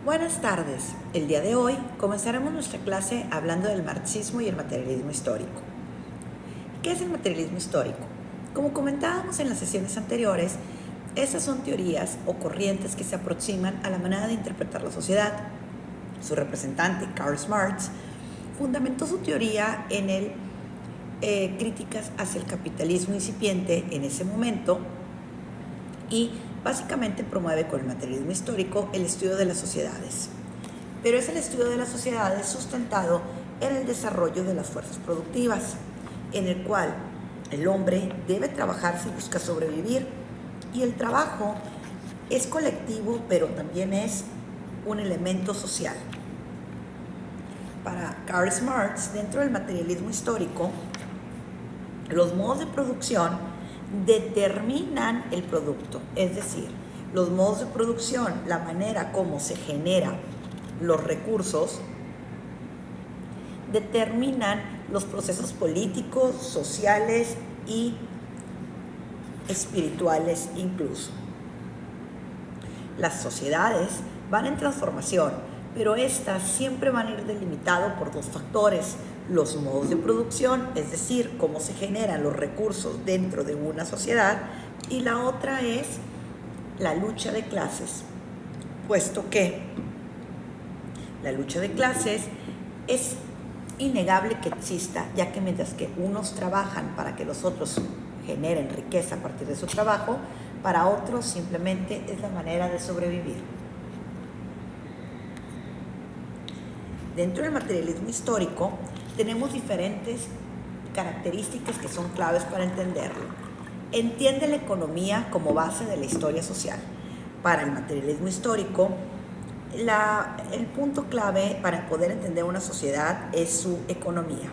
Buenas tardes. El día de hoy comenzaremos nuestra clase hablando del marxismo y el materialismo histórico. ¿Qué es el materialismo histórico? Como comentábamos en las sesiones anteriores, estas son teorías o corrientes que se aproximan a la manera de interpretar la sociedad. Su representante, Karl Marx, fundamentó su teoría en críticas hacia el capitalismo incipiente en ese momento y básicamente promueve con el materialismo histórico el estudio de las sociedades. Pero es el estudio de las sociedades sustentado en el desarrollo de las fuerzas productivas, en el cual el hombre debe trabajar si busca sobrevivir, y el trabajo es colectivo, pero también es un elemento social. Para Karl Marx, dentro del materialismo histórico, los modos de producción determinan el producto, es decir, los modos de producción, la manera como se generan los recursos, determinan los procesos políticos, sociales y espirituales incluso. Las sociedades van en transformación, pero estas siempre van a ir delimitadas por dos factores: los modos de producción, es decir, cómo se generan los recursos dentro de una sociedad, y la otra es la lucha de clases, puesto que la lucha de clases es innegable que exista, ya que mientras que unos trabajan para que los otros generen riqueza a partir de su trabajo, para otros simplemente es la manera de sobrevivir. Dentro del materialismo histórico tenemos diferentes características que son claves para entenderlo. Entiende la economía como base de la historia social. Para el materialismo histórico, el punto clave para poder entender una sociedad es su economía.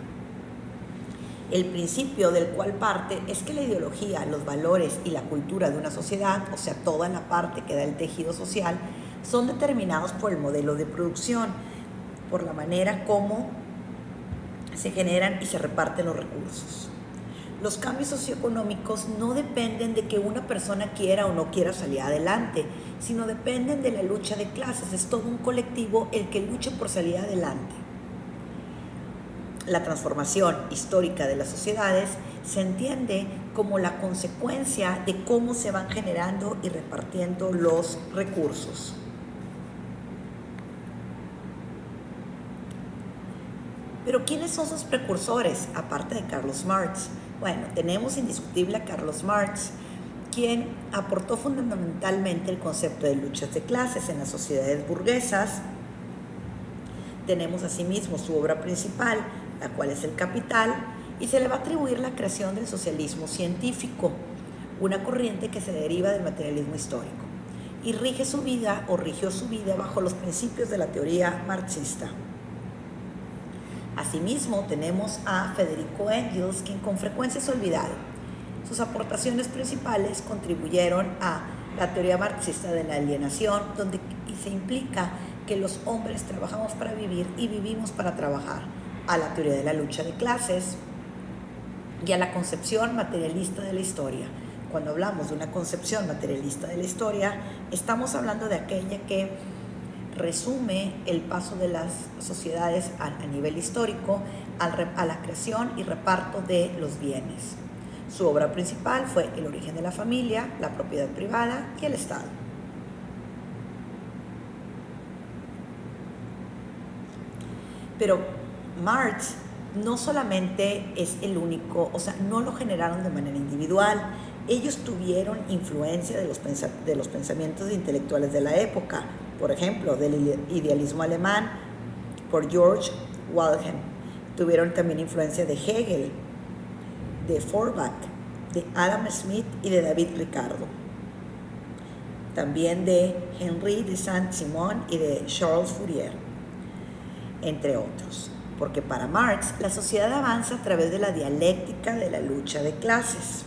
El principio del cual parte es que la ideología, los valores y la cultura de una sociedad, o sea, toda la parte que da el tejido social, son determinados por el modelo de producción, por la manera como se generan y se reparten los recursos. Los cambios socioeconómicos no dependen de que una persona quiera o no quiera salir adelante, sino dependen de la lucha de clases. Es todo un colectivo el que lucha por salir adelante. La transformación histórica de las sociedades se entiende como la consecuencia de cómo se van generando y repartiendo los recursos. Pero ¿quiénes son sus precursores, aparte de Karl Marx? Bueno, tenemos indiscutible a Karl Marx, quien aportó fundamentalmente el concepto de luchas de clases en las sociedades burguesas. Tenemos asimismo su obra principal, la cual es El Capital, y se le va a atribuir la creación del socialismo científico, una corriente que se deriva del materialismo histórico, y rigió su vida bajo los principios de la teoría marxista. Asimismo, tenemos a Federico Engels, quien con frecuencia es olvidado. Sus aportaciones principales contribuyeron a la teoría marxista de la alienación, donde se implica que los hombres trabajamos para vivir y vivimos para trabajar, a la teoría de la lucha de clases y a la concepción materialista de la historia. Cuando hablamos de una concepción materialista de la historia, estamos hablando de aquella que resume el paso de las sociedades a nivel histórico a la creación y reparto de los bienes. Su obra principal fue El origen de la familia, la propiedad privada y el Estado. Pero Marx no solamente es el único, o sea, no lo generaron de manera individual. Ellos tuvieron influencia de los pensamientos intelectuales de la época, por ejemplo, del idealismo alemán, por George Wilhelm. Tuvieron también influencia de Hegel, de Feuerbach, de Adam Smith y de David Ricardo. También de Henri de Saint-Simon y de Charles Fourier, entre otros. Porque para Marx, la sociedad avanza a través de la dialéctica de la lucha de clases.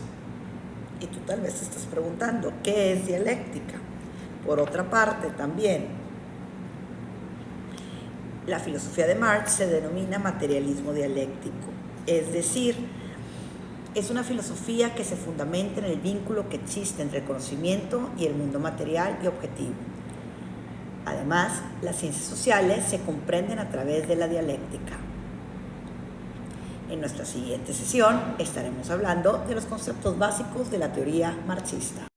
Y tú tal vez te estás preguntando, ¿qué es dialéctica? Por otra parte, también, la filosofía de Marx se denomina materialismo dialéctico, es decir, es una filosofía que se fundamenta en el vínculo que existe entre el conocimiento y el mundo material y objetivo. Además, las ciencias sociales se comprenden a través de la dialéctica. En nuestra siguiente sesión estaremos hablando de los conceptos básicos de la teoría marxista.